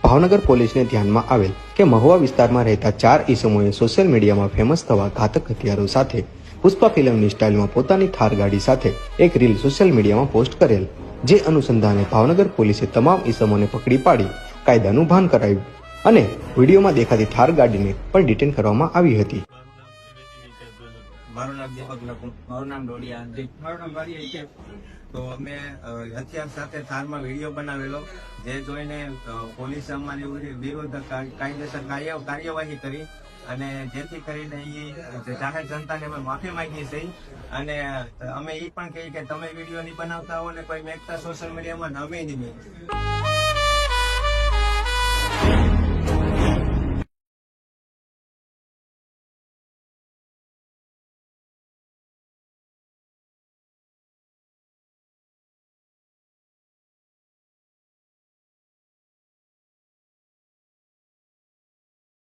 ભાવનગર પોલીસને ધ્યાનમાં આવેલ કે મહુવા વિસ્તારમાં રહેતા 4 ઈસમોએ સોશિયલ મીડિયામાં ફેમસ થવા ઘાતક હથિયારો સાથે પુષ્પા ફિલ્મની સ્ટાઇલમાં પોતાની થાર ગાડી સાથે એક રીલ સોશિયલ મીડિયામાં પોસ્ટ કરેલ, જે અનુસંધાને ભાવનગર પોલીસે તમામ ઈસમોને પકડી પાડી કાયદાનું ભાન કરાવ્યું અને વિડીયોમાં દેખાતી થાર ગાડીને પણ ડિટેન કરવામાં આવી હતી। મારું નામ દીપક લખુ, મારું નામ ડોડિયા, મારું નામ બારી છે। તો અમે હથિયાર સાથે થારમાં વિડીયો બનાવેલો, જે જોઈને પોલીસે અમારી વિરુદ્ધ કાયદેસર કાર્યવાહી કરી અને જેથી કરીને એ જાહેર જનતાને અમે માફી માંગીએ છીએ અને અમે એ પણ કહીએ કે તમે વિડીયો નહીં બનાવતા હો ને કોઈ મેકતા સોશિયલ મીડિયામાં અમે નહીં